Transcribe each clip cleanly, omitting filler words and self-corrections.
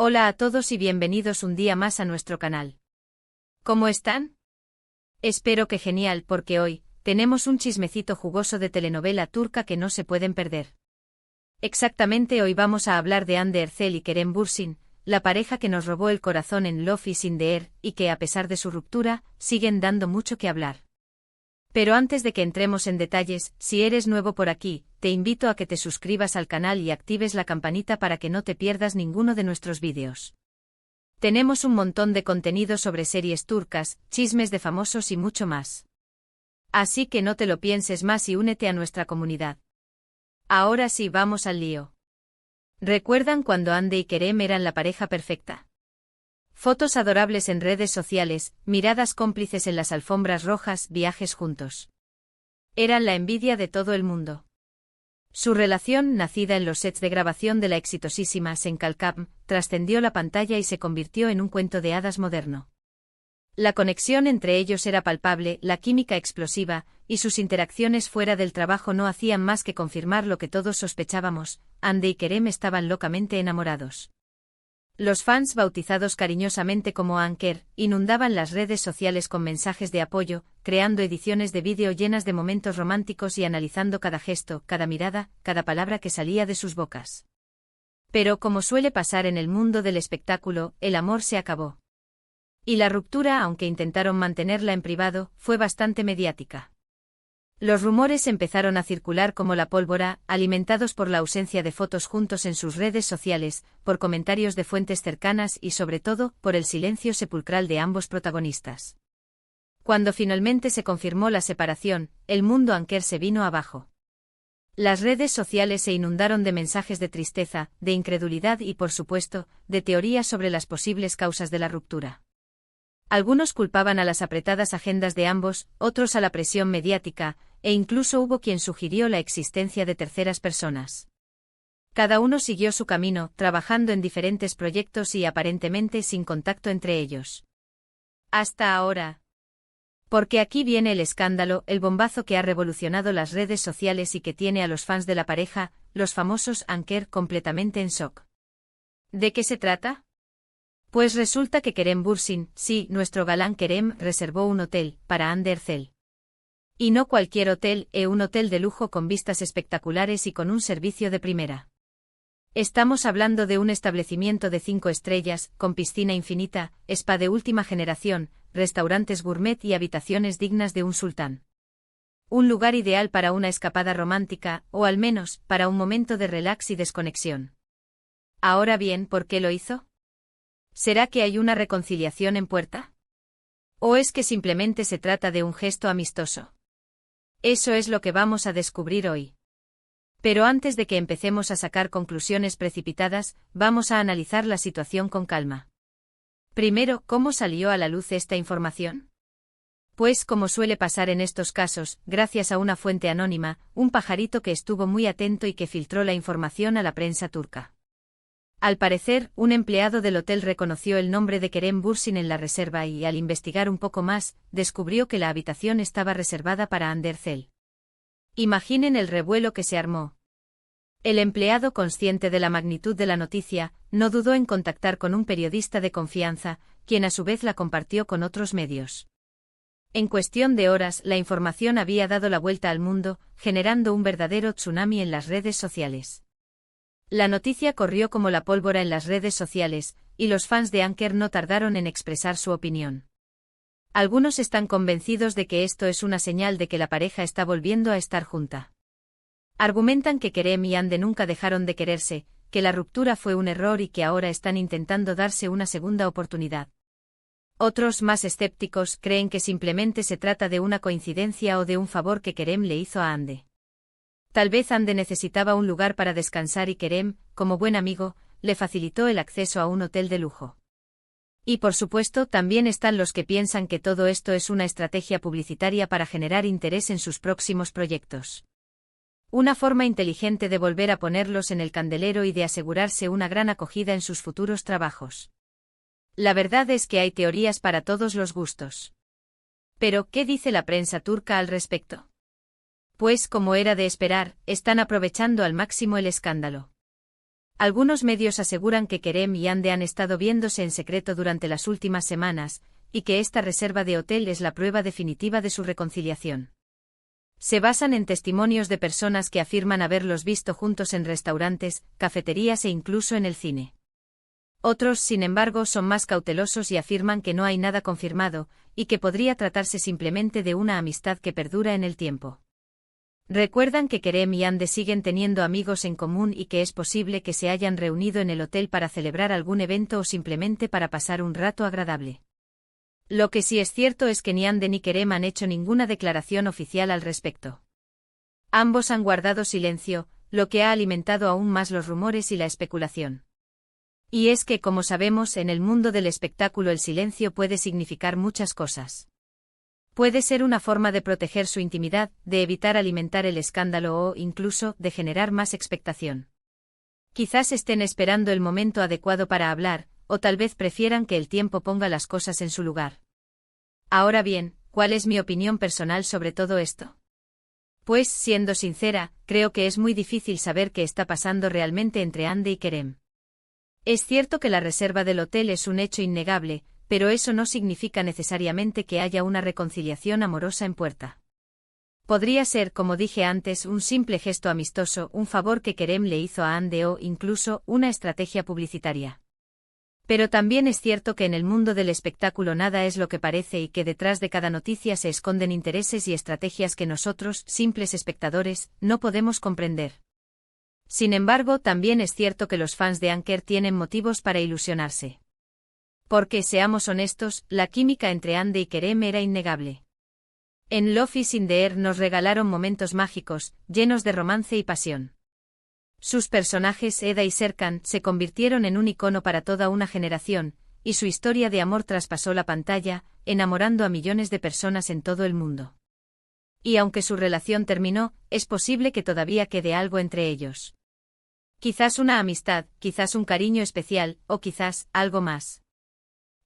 Hola a todos y bienvenidos un día más a nuestro canal. ¿Cómo están? Espero que genial porque hoy tenemos un chismecito jugoso de telenovela turca que no se pueden perder. Exactamente, hoy vamos a hablar de Hande Erçel y Kerem Bürsin, la pareja que nos robó el corazón en Love is in the Air y que a pesar de su ruptura, siguen dando mucho que hablar. Pero antes de que entremos en detalles, si eres nuevo por aquí, te invito a que te suscribas al canal y actives la campanita para que no te pierdas ninguno de nuestros vídeos. Tenemos un montón de contenido sobre series turcas, chismes de famosos y mucho más. Así que no te lo pienses más y únete a nuestra comunidad. Ahora sí, vamos al lío. ¿Recuerdan cuando Hande y Kerem eran la pareja perfecta? Fotos adorables en redes sociales, miradas cómplices en las alfombras rojas, viajes juntos. Eran la envidia de todo el mundo. Su relación, nacida en los sets de grabación de la exitosísima Senkalkam, trascendió la pantalla y se convirtió en un cuento de hadas moderno. La conexión entre ellos era palpable, la química explosiva, y sus interacciones fuera del trabajo no hacían más que confirmar lo que todos sospechábamos: Hande y Kerem estaban locamente enamorados. Los fans, bautizados cariñosamente como Anker, inundaban las redes sociales con mensajes de apoyo, creando ediciones de vídeo llenas de momentos románticos y analizando cada gesto, cada mirada, cada palabra que salía de sus bocas. Pero como suele pasar en el mundo del espectáculo, el amor se acabó. Y la ruptura, aunque intentaron mantenerla en privado, fue bastante mediática. Los rumores empezaron a circular como la pólvora, alimentados por la ausencia de fotos juntos en sus redes sociales, por comentarios de fuentes cercanas y sobre todo, por el silencio sepulcral de ambos protagonistas. Cuando finalmente se confirmó la separación, el mundo Anker se vino abajo. Las redes sociales se inundaron de mensajes de tristeza, de incredulidad y, por supuesto, de teorías sobre las posibles causas de la ruptura. Algunos culpaban a las apretadas agendas de ambos, otros a la presión mediática, e incluso hubo quien sugirió la existencia de terceras personas. Cada uno siguió su camino, trabajando en diferentes proyectos y aparentemente sin contacto entre ellos. Hasta ahora. Porque aquí viene el escándalo, el bombazo que ha revolucionado las redes sociales y que tiene a los fans de la pareja, los famosos Anker, completamente en shock. ¿De qué se trata? Pues resulta que Kerem Bürsin, sí, nuestro galán Kerem, reservó un hotel para Hande Erçel. Y no cualquier hotel, un hotel de lujo con vistas espectaculares y con un servicio de primera. Estamos hablando de un establecimiento de 5 estrellas, con piscina infinita, spa de última generación, restaurantes gourmet y habitaciones dignas de un sultán. Un lugar ideal para una escapada romántica, o al menos, para un momento de relax y desconexión. Ahora bien, ¿por qué lo hizo? ¿Será que hay una reconciliación en puerta? ¿O es que simplemente se trata de un gesto amistoso? Eso es lo que vamos a descubrir hoy. Pero antes de que empecemos a sacar conclusiones precipitadas, vamos a analizar la situación con calma. Primero, ¿cómo salió a la luz esta información? Pues, como suele pasar en estos casos, gracias a una fuente anónima, un pajarito que estuvo muy atento y que filtró la información a la prensa turca. Al parecer, un empleado del hotel reconoció el nombre de Kerem Bürsin en la reserva y, al investigar un poco más, descubrió que la habitación estaba reservada para Hande Erçel. Imaginen el revuelo que se armó. El empleado, consciente de la magnitud de la noticia, no dudó en contactar con un periodista de confianza, quien a su vez la compartió con otros medios. En cuestión de horas, la información había dado la vuelta al mundo, generando un verdadero tsunami en las redes sociales. La noticia corrió como la pólvora en las redes sociales, y los fans de Anker no tardaron en expresar su opinión. Algunos están convencidos de que esto es una señal de que la pareja está volviendo a estar junta. Argumentan que Kerem y Hande nunca dejaron de quererse, que la ruptura fue un error y que ahora están intentando darse una segunda oportunidad. Otros, más escépticos, creen que simplemente se trata de una coincidencia o de un favor que Kerem le hizo a Hande. Tal vez Hande necesitaba un lugar para descansar y Kerem, como buen amigo, le facilitó el acceso a un hotel de lujo. Y por supuesto, también están los que piensan que todo esto es una estrategia publicitaria para generar interés en sus próximos proyectos. Una forma inteligente de volver a ponerlos en el candelero y de asegurarse una gran acogida en sus futuros trabajos. La verdad es que hay teorías para todos los gustos. Pero, ¿qué dice la prensa turca al respecto? Pues, como era de esperar, están aprovechando al máximo el escándalo. Algunos medios aseguran que Kerem y Hande han estado viéndose en secreto durante las últimas semanas, y que esta reserva de hotel es la prueba definitiva de su reconciliación. Se basan en testimonios de personas que afirman haberlos visto juntos en restaurantes, cafeterías e incluso en el cine. Otros, sin embargo, son más cautelosos y afirman que no hay nada confirmado, y que podría tratarse simplemente de una amistad que perdura en el tiempo. Recuerdan que Kerem y Hande siguen teniendo amigos en común y que es posible que se hayan reunido en el hotel para celebrar algún evento o simplemente para pasar un rato agradable. Lo que sí es cierto es que ni Hande ni Kerem han hecho ninguna declaración oficial al respecto. Ambos han guardado silencio, lo que ha alimentado aún más los rumores y la especulación. Y es que, como sabemos, en el mundo del espectáculo el silencio puede significar muchas cosas. Puede ser una forma de proteger su intimidad, de evitar alimentar el escándalo o, incluso, de generar más expectación. Quizás estén esperando el momento adecuado para hablar, o tal vez prefieran que el tiempo ponga las cosas en su lugar. Ahora bien, ¿cuál es mi opinión personal sobre todo esto? Pues, siendo sincera, creo que es muy difícil saber qué está pasando realmente entre Hande y Kerem. Es cierto que la reserva del hotel es un hecho innegable, pero eso no significa necesariamente que haya una reconciliación amorosa en puerta. Podría ser, como dije antes, un simple gesto amistoso, un favor que Kerem le hizo a Hande o, incluso, una estrategia publicitaria. Pero también es cierto que en el mundo del espectáculo nada es lo que parece y que detrás de cada noticia se esconden intereses y estrategias que nosotros, simples espectadores, no podemos comprender. Sin embargo, también es cierto que los fans de Anker tienen motivos para ilusionarse. Porque, seamos honestos, la química entre Hande y Kerem era innegable. En Love is in the Air nos regalaron momentos mágicos, llenos de romance y pasión. Sus personajes, Eda y Serkan, se convirtieron en un icono para toda una generación, y su historia de amor traspasó la pantalla, enamorando a millones de personas en todo el mundo. Y aunque su relación terminó, es posible que todavía quede algo entre ellos. Quizás una amistad, quizás un cariño especial, o quizás algo más.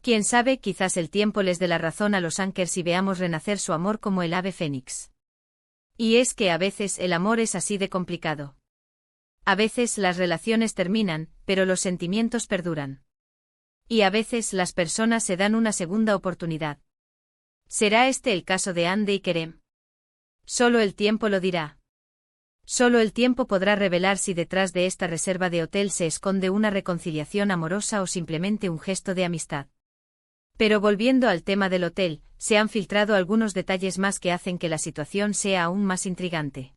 Quién sabe, quizás el tiempo les dé la razón a los Ankers y veamos renacer su amor como el ave fénix. Y es que a veces el amor es así de complicado. A veces las relaciones terminan, pero los sentimientos perduran. Y a veces las personas se dan una segunda oportunidad. ¿Será este el caso de Hande y Kerem? Solo el tiempo lo dirá. Solo el tiempo podrá revelar si detrás de esta reserva de hotel se esconde una reconciliación amorosa o simplemente un gesto de amistad. Pero volviendo al tema del hotel, se han filtrado algunos detalles más que hacen que la situación sea aún más intrigante.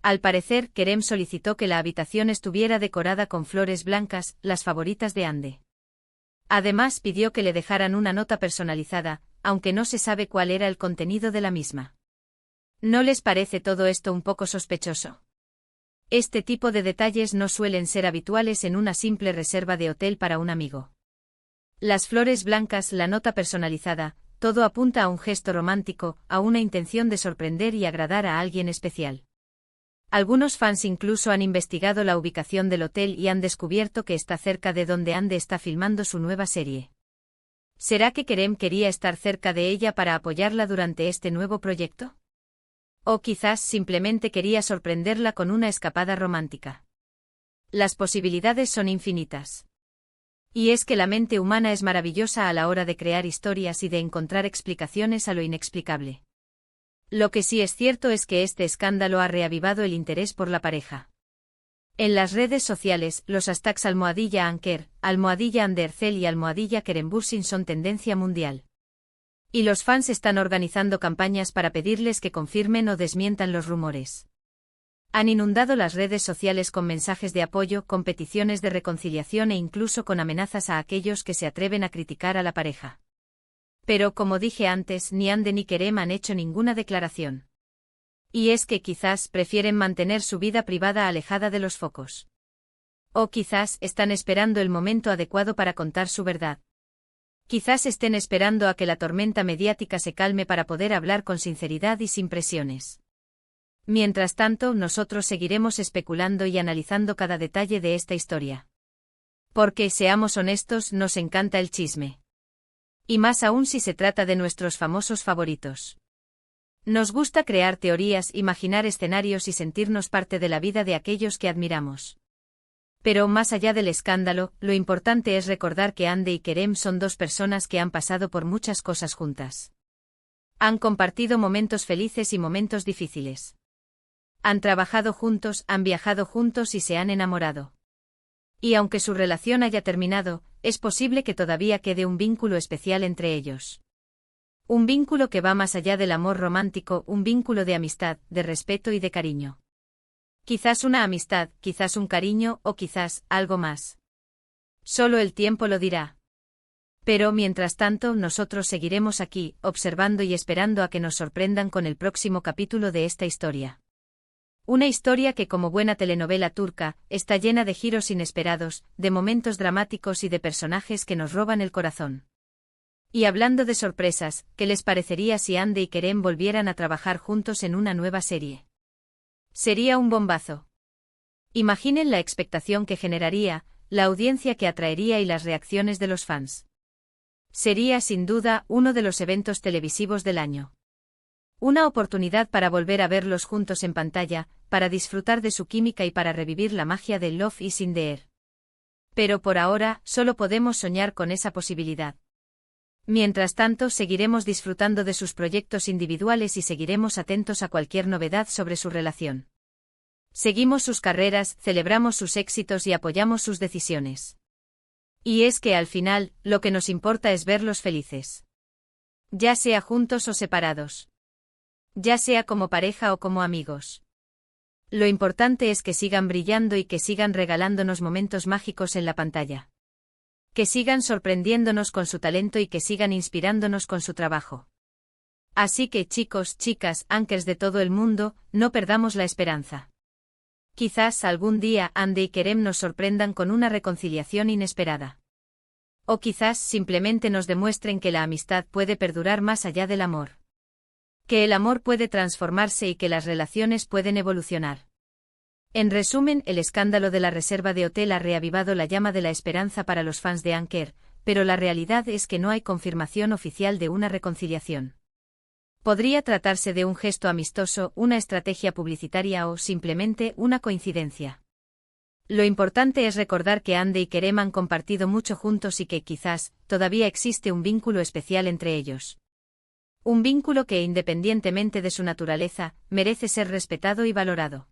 Al parecer, Kerem solicitó que la habitación estuviera decorada con flores blancas, las favoritas de Hande. Además, pidió que le dejaran una nota personalizada, aunque no se sabe cuál era el contenido de la misma. ¿No les parece todo esto un poco sospechoso? Este tipo de detalles no suelen ser habituales en una simple reserva de hotel para un amigo. Las flores blancas, la nota personalizada, todo apunta a un gesto romántico, a una intención de sorprender y agradar a alguien especial. Algunos fans incluso han investigado la ubicación del hotel y han descubierto que está cerca de donde Hande está filmando su nueva serie. ¿Será que Kerem quería estar cerca de ella para apoyarla durante este nuevo proyecto? O quizás simplemente quería sorprenderla con una escapada romántica. Las posibilidades son infinitas. Y es que la mente humana es maravillosa a la hora de crear historias y de encontrar explicaciones a lo inexplicable. Lo que sí es cierto es que este escándalo ha reavivado el interés por la pareja. En las redes sociales, los hashtags #Anker, #Andercel y #Kerembursin son tendencia mundial. Y los fans están organizando campañas para pedirles que confirmen o desmientan los rumores. Han inundado las redes sociales con mensajes de apoyo, con peticiones de reconciliación e incluso con amenazas a aquellos que se atreven a criticar a la pareja. Pero como dije antes, ni Hande ni Kerem han hecho ninguna declaración. Y es que quizás prefieren mantener su vida privada alejada de los focos. O quizás están esperando el momento adecuado para contar su verdad. Quizás estén esperando a que la tormenta mediática se calme para poder hablar con sinceridad y sin presiones. Mientras tanto, nosotros seguiremos especulando y analizando cada detalle de esta historia. Porque, seamos honestos, nos encanta el chisme. Y más aún si se trata de nuestros famosos favoritos. Nos gusta crear teorías, imaginar escenarios y sentirnos parte de la vida de aquellos que admiramos. Pero más allá del escándalo, lo importante es recordar que Ande y Kerem son dos personas que han pasado por muchas cosas juntas. Han compartido momentos felices y momentos difíciles. Han trabajado juntos, han viajado juntos y se han enamorado. Y aunque su relación haya terminado, es posible que todavía quede un vínculo especial entre ellos. Un vínculo que va más allá del amor romántico, un vínculo de amistad, de respeto y de cariño. Quizás una amistad, quizás un cariño o quizás algo más. Solo el tiempo lo dirá. Pero mientras tanto nosotros seguiremos aquí, observando y esperando a que nos sorprendan con el próximo capítulo de esta historia. Una historia que, como buena telenovela turca, está llena de giros inesperados, de momentos dramáticos y de personajes que nos roban el corazón. Y hablando de sorpresas, ¿qué les parecería si Ande y Kerem volvieran a trabajar juntos en una nueva serie? Sería un bombazo. Imaginen la expectación que generaría, la audiencia que atraería y las reacciones de los fans. Sería sin duda uno de los eventos televisivos del año. Una oportunidad para volver a verlos juntos en pantalla, para disfrutar de su química y para revivir la magia del Love is in the Air. Pero por ahora, solo podemos soñar con esa posibilidad. Mientras tanto, seguiremos disfrutando de sus proyectos individuales y seguiremos atentos a cualquier novedad sobre su relación. Seguimos sus carreras, celebramos sus éxitos y apoyamos sus decisiones. Y es que al final, lo que nos importa es verlos felices. Ya sea juntos o separados. Ya sea como pareja o como amigos. Lo importante es que sigan brillando y que sigan regalándonos momentos mágicos en la pantalla. Que sigan sorprendiéndonos con su talento y que sigan inspirándonos con su trabajo. Así que chicos, chicas, anchors de todo el mundo, no perdamos la esperanza. Quizás algún día Ande y Kerem nos sorprendan con una reconciliación inesperada. O quizás simplemente nos demuestren que la amistad puede perdurar más allá del amor. Que el amor puede transformarse y que las relaciones pueden evolucionar. En resumen, el escándalo de la reserva de hotel ha reavivado la llama de la esperanza para los fans de Anker, pero la realidad es que no hay confirmación oficial de una reconciliación. Podría tratarse de un gesto amistoso, una estrategia publicitaria o simplemente una coincidencia. Lo importante es recordar que Ande y Kerem han compartido mucho juntos y que quizás todavía existe un vínculo especial entre ellos. Un vínculo que, independientemente de su naturaleza, merece ser respetado y valorado.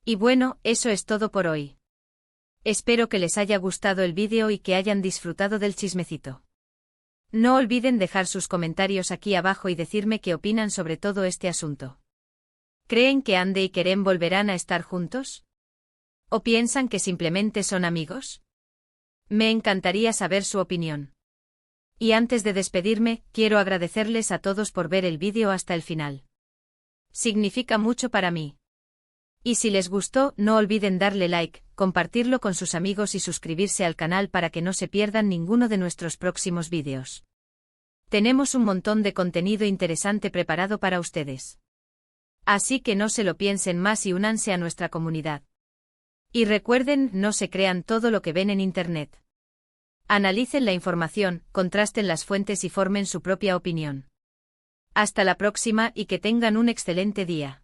Y bueno, eso es todo por hoy. Espero que les haya gustado el vídeo y que hayan disfrutado del chismecito. No olviden dejar sus comentarios aquí abajo y decirme qué opinan sobre todo este asunto. ¿Creen que Ande y Kerem volverán a estar juntos? ¿O piensan que simplemente son amigos? Me encantaría saber su opinión. Y antes de despedirme, quiero agradecerles a todos por ver el vídeo hasta el final. Significa mucho para mí. Y si les gustó, no olviden darle like, compartirlo con sus amigos y suscribirse al canal para que no se pierdan ninguno de nuestros próximos vídeos. Tenemos un montón de contenido interesante preparado para ustedes. Así que no se lo piensen más y únanse a nuestra comunidad. Y recuerden, no se crean todo lo que ven en Internet. Analicen la información, contrasten las fuentes y formen su propia opinión. Hasta la próxima y que tengan un excelente día.